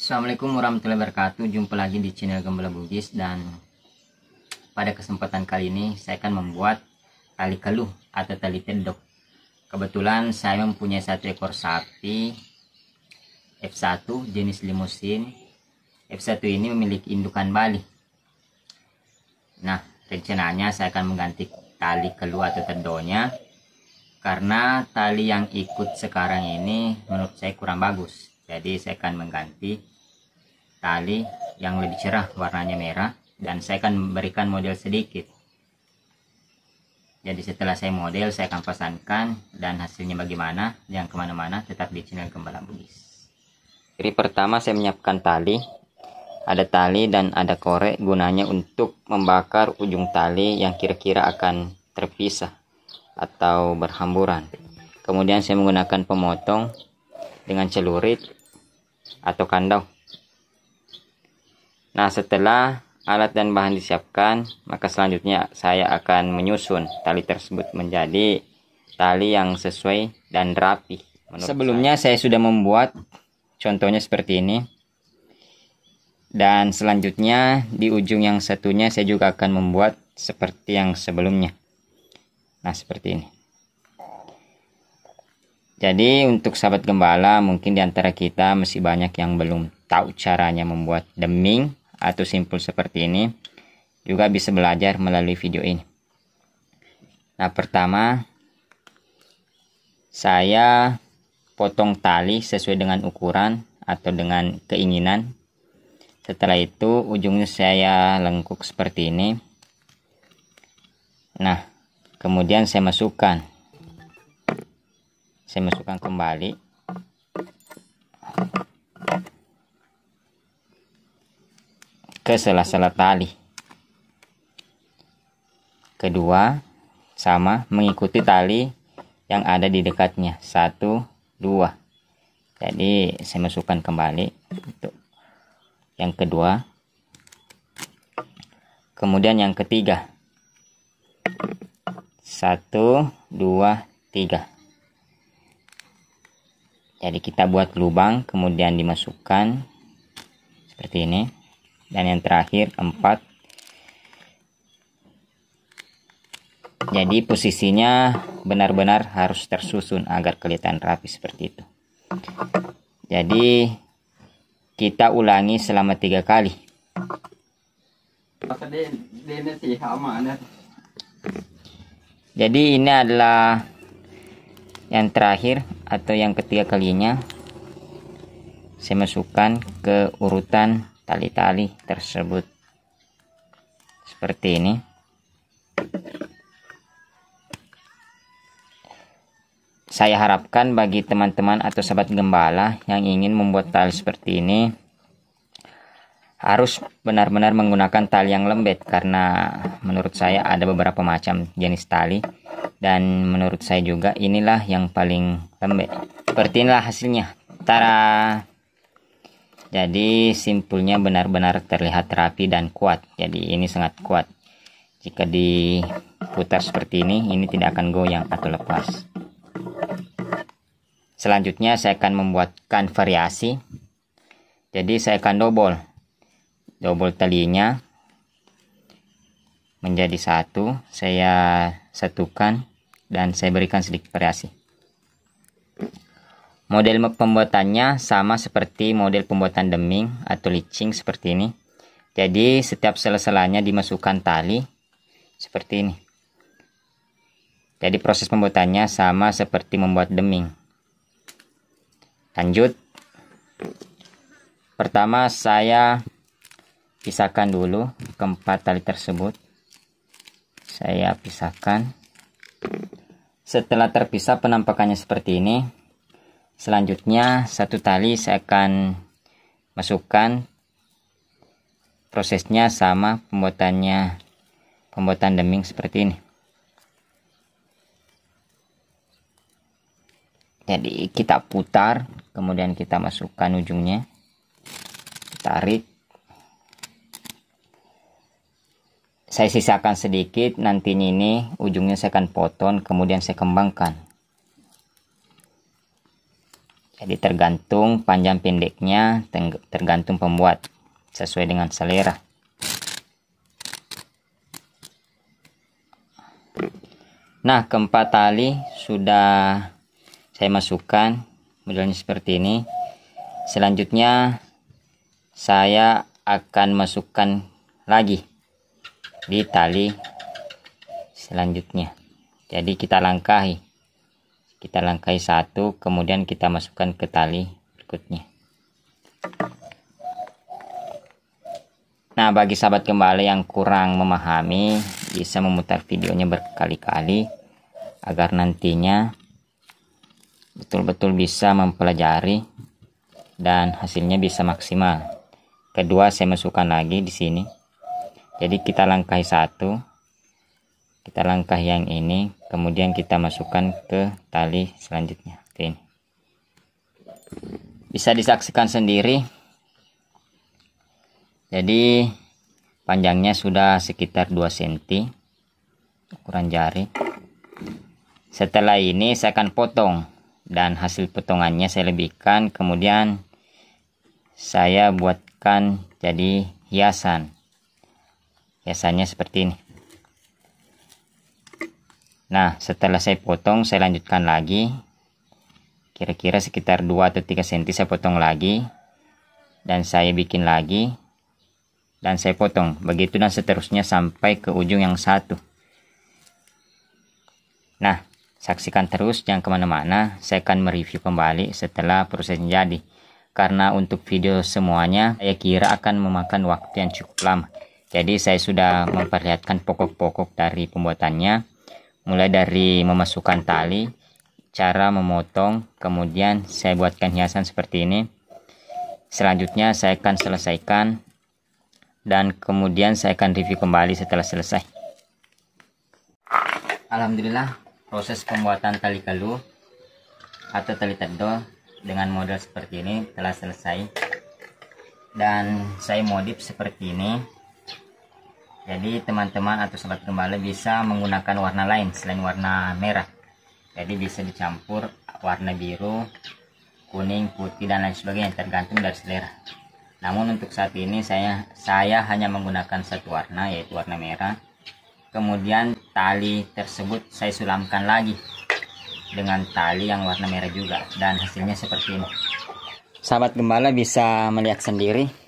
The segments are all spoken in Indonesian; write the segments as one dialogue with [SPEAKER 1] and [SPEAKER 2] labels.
[SPEAKER 1] Assalamualaikum warahmatullahi wabarakatuh. Jumpa lagi di channel Gembala Bugis, dan pada kesempatan kali ini saya akan membuat tali keluh atau tali tedok. Kebetulan saya mempunyai satu ekor sapi F1 jenis limusin. F1 ini memiliki indukan Bali. Nah, rencananya saya akan mengganti tali keluh atau tedonya karena tali yang ikut sekarang ini menurut saya kurang bagus. Jadi saya akan mengganti tali yang lebih cerah, warnanya merah, dan saya akan memberikan model sedikit. Jadi setelah saya model, saya akan pesankan, dan hasilnya bagaimana, jangan kemana-mana, tetap di channel Gembala Bugis. Jadi pertama saya menyiapkan tali, ada tali dan ada korek, gunanya untuk membakar ujung tali yang kira-kira akan terpisah atau berhamburan. Kemudian saya menggunakan pemotong dengan celurit atau kandau. Nah, setelah alat dan bahan disiapkan, maka selanjutnya saya akan menyusun tali tersebut menjadi tali yang sesuai dan rapi. Sebelumnya saya sudah membuat contohnya seperti ini, dan selanjutnya di ujung yang satunya saya juga akan membuat seperti yang sebelumnya. Nah, seperti ini. Jadi untuk sahabat gembala, mungkin diantara kita masih banyak yang belum tahu caranya membuat deming atau simpul seperti ini. Juga bisa belajar melalui video ini. Nah, pertama saya potong tali sesuai dengan ukuran atau dengan keinginan. Setelah itu ujungnya saya lengkuk seperti ini. Nah, kemudian saya masukkan kembali ke sela-sela tali. Kedua, sama mengikuti tali yang ada di dekatnya. 1, 2. Jadi saya masukkan kembali untuk yang kedua. Kemudian yang ketiga. 1, 2, 3. Jadi kita buat lubang, kemudian dimasukkan seperti ini. Dan yang terakhir 4. Jadi posisinya benar-benar harus tersusun agar kelihatan rapi seperti itu. Jadi kita ulangi selama 3 kali. Jadi ini adalah yang terakhir atau yang ketiga kalinya saya masukkan ke urutan tali-tali tersebut seperti ini. Saya harapkan bagi teman-teman atau sahabat gembala yang ingin membuat tali seperti ini harus benar-benar menggunakan tali yang lembek, karena menurut saya ada beberapa macam jenis tali dan menurut saya juga inilah yang paling lembek. Seperti inilah hasilnya. Tara. Jadi simpulnya benar-benar terlihat rapi dan kuat. Jadi ini sangat kuat. Jika diputar seperti ini tidak akan goyang atau lepas. Selanjutnya saya akan membuatkan variasi. Jadi saya akan double talinya menjadi 1. Saya satukan dan saya berikan sedikit variasi. Model pembuatannya sama seperti model pembuatan deming atau licing seperti ini. Jadi setiap sela-selanya dimasukkan tali seperti ini. Jadi proses pembuatannya sama seperti membuat deming. Lanjut. Pertama saya pisahkan dulu keempat tali tersebut. Saya pisahkan. Setelah terpisah penampakannya seperti ini. Selanjutnya satu tali saya akan masukkan. Prosesnya sama pembuatan deming seperti ini. Jadi kita putar, kemudian kita masukkan ujungnya, tarik. Saya sisakan sedikit, nantinya ini ujungnya saya akan potong, kemudian saya kembangkan. Jadi tergantung panjang pendeknya, tergantung pembuat, sesuai dengan selera. Nah, keempat tali sudah saya masukkan, modelnya seperti ini. Selanjutnya saya akan masukkan lagi di tali selanjutnya. Jadi kita langkahi satu, kemudian kita masukkan ke tali berikutnya. Nah, bagi sahabat gembala yang kurang memahami, bisa memutar videonya berkali-kali agar nantinya betul-betul bisa mempelajari dan hasilnya bisa maksimal. Kedua, saya masukkan lagi di sini. Jadi kita langkahi satu, kita langkahi yang ini, kemudian kita masukkan ke tali selanjutnya. Ini bisa disaksikan sendiri. Jadi panjangnya sudah sekitar 2 cm ukuran jari. Setelah ini saya akan potong, dan hasil potongannya saya lebihkan, kemudian saya buatkan jadi hiasan. Hiasannya seperti ini. Nah, setelah saya potong, saya lanjutkan lagi. Kira-kira sekitar 2 atau 3 cm saya potong lagi. Dan saya bikin lagi. Dan saya potong. Begitu dan seterusnya sampai ke ujung yang satu. Nah, saksikan terus, jangan kemana-mana. Saya akan mereview kembali setelah prosesnya jadi. Karena untuk video semuanya, saya kira akan memakan waktu yang cukup lama. Jadi saya sudah memperlihatkan pokok-pokok dari pembuatannya. Mulai dari memasukkan tali, cara memotong, kemudian saya buatkan hiasan seperti ini. Selanjutnya saya akan selesaikan, dan kemudian saya akan review kembali setelah selesai. Alhamdulillah, proses pembuatan tali kalu atau tali tedol dengan model seperti ini telah selesai. Dan saya modif seperti ini. Jadi teman-teman atau sobat gembala bisa menggunakan warna lain selain warna merah. Jadi bisa dicampur warna biru, kuning, putih, dan lain sebagainya, tergantung dari selera. Namun untuk saat ini saya hanya menggunakan satu warna, yaitu warna merah. Kemudian tali tersebut saya sulamkan lagi dengan tali yang warna merah juga, dan hasilnya seperti ini. Sahabat gembala bisa melihat sendiri.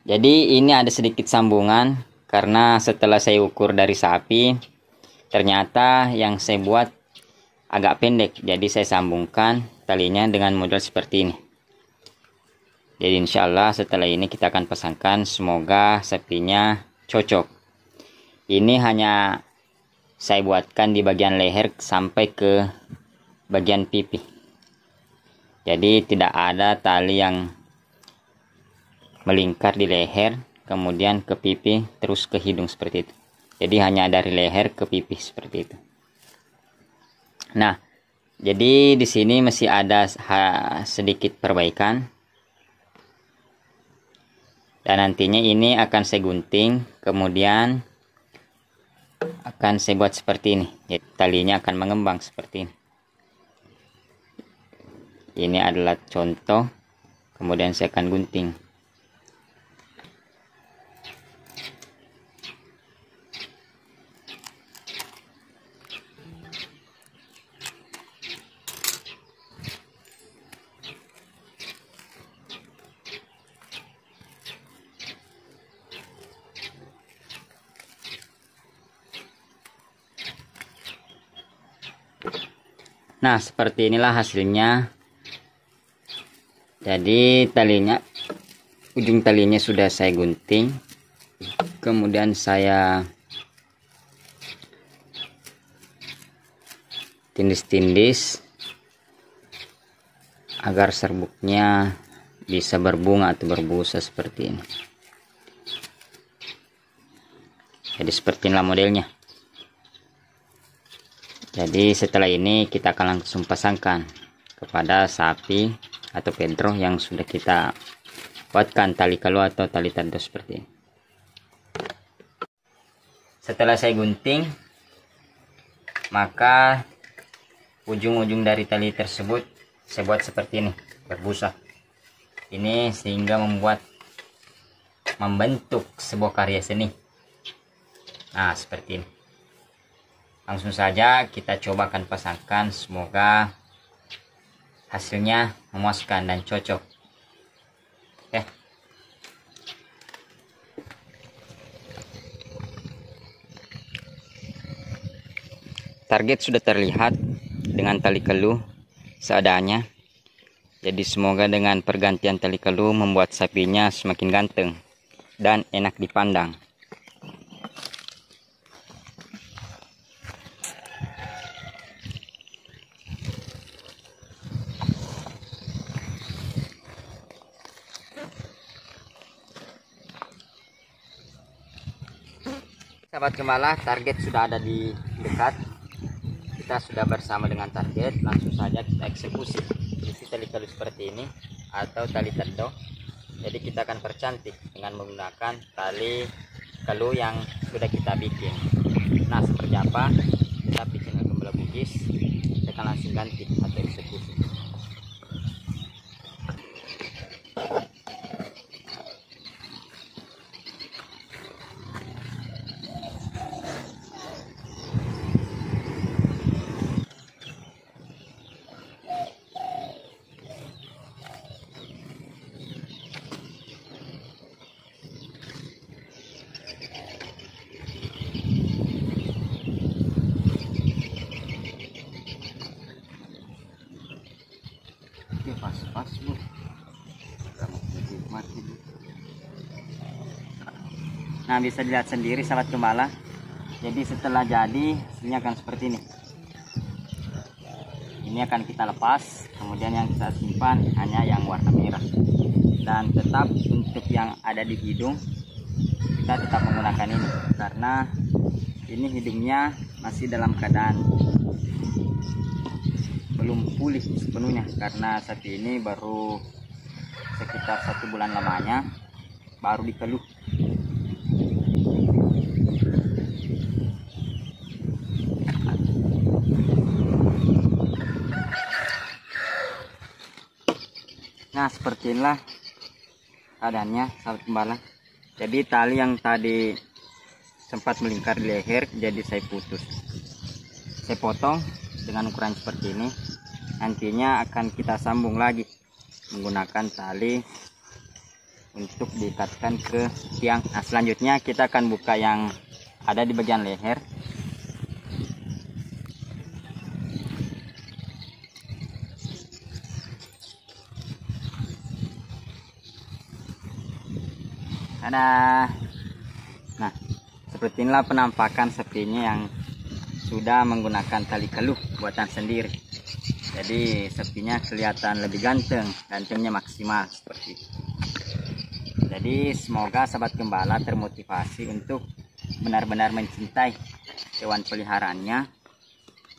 [SPEAKER 1] Jadi ini ada sedikit sambungan karena setelah saya ukur dari sapi, ternyata yang saya buat agak pendek. Jadi saya sambungkan talinya dengan model seperti ini. Jadi insya Allah setelah ini kita akan pasangkan, semoga sapinya cocok. Ini hanya saya buatkan di bagian leher sampai ke bagian pipi. Jadi tidak ada tali yang melingkar di leher, kemudian ke pipi, terus ke hidung seperti itu. Jadi hanya dari leher ke pipi seperti itu. Nah, jadi di sini masih ada sedikit perbaikan. Dan nantinya ini akan saya gunting, kemudian akan saya buat seperti ini. Jadi, talinya akan mengembang seperti ini. Ini adalah contoh, kemudian saya akan gunting. Nah, seperti inilah hasilnya. Jadi ujung talinya sudah saya gunting, kemudian saya tindis-tindis agar serbuknya bisa berbunga atau berbusa seperti ini. Jadi seperti inilah modelnya. Jadi setelah ini kita akan langsung pasangkan kepada sapi atau pedro yang sudah kita buatkan tali kalu atau tali tandus seperti ini. Setelah saya gunting, maka ujung-ujung dari tali tersebut saya buat seperti ini, berbusa. Ini sehingga membentuk sebuah karya seni. Nah, seperti ini. Langsung saja kita coba akan pasangkan, semoga hasilnya memuaskan dan cocok. Oke. Target sudah terlihat dengan tali keluh seadanya. Jadi semoga dengan pergantian tali keluh membuat sapinya semakin ganteng dan enak dipandang. Sahabat gembala, target sudah ada di dekat. Kita sudah bersama dengan target, langsung saja kita eksekusi. Isi tali keluh seperti ini atau tali tendo. Jadi kita akan percantik dengan menggunakan tali keluh yang sudah kita bikin. Nah, seperti apa? Kita bikin gembala bugis, kita akan langsung ganti atau eksekusi. Pas bu, nah bisa dilihat sendiri sahabat gembala. Jadi setelah jadi hasilnya akan seperti ini. Ini akan kita lepas, kemudian yang kita simpan hanya yang warna merah. Dan tetap untuk yang ada di hidung kita tetap menggunakan ini, karena ini hidungnya masih dalam keadaan belum pulih sepenuhnya, karena sapi ini baru sekitar 1 bulan lamanya baru dikeluh. Nah, seperti inilah keadaannya sahabat gembala. Jadi tali yang tadi sempat melingkar di leher, jadi saya putus, saya potong dengan ukuran seperti ini. Nantinya akan kita sambung lagi menggunakan tali untuk diikatkan ke tiang. Nah, selanjutnya kita akan buka yang ada di bagian leher. Ada. Nah, seperti inilah penampakan sapinya yang sudah menggunakan tali keluh buatan sendiri. Jadi sapinya kelihatan lebih gantengnya maksimal seperti itu. Jadi semoga sahabat gembala termotivasi untuk benar-benar mencintai hewan peliharaannya,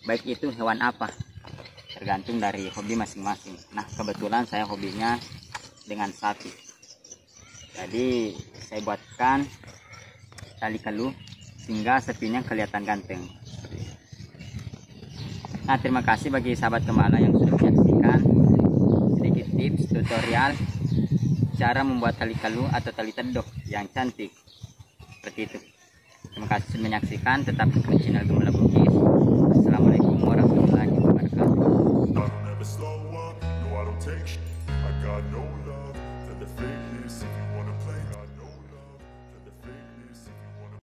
[SPEAKER 1] baik itu hewan apa, tergantung dari hobi masing-masing. Nah, kebetulan saya hobinya dengan sapi, jadi saya buatkan tali keluh sehingga sapinya kelihatan ganteng. Nah, terima kasih bagi sahabat gembala yang sudah menyaksikan sedikit tips tutorial cara membuat tali keluh atau tali tedok yang cantik seperti itu. Terima kasih sudah menyaksikan, tetap di channel Gembala Bugis. Assalamualaikum warahmatullahi wabarakatuh.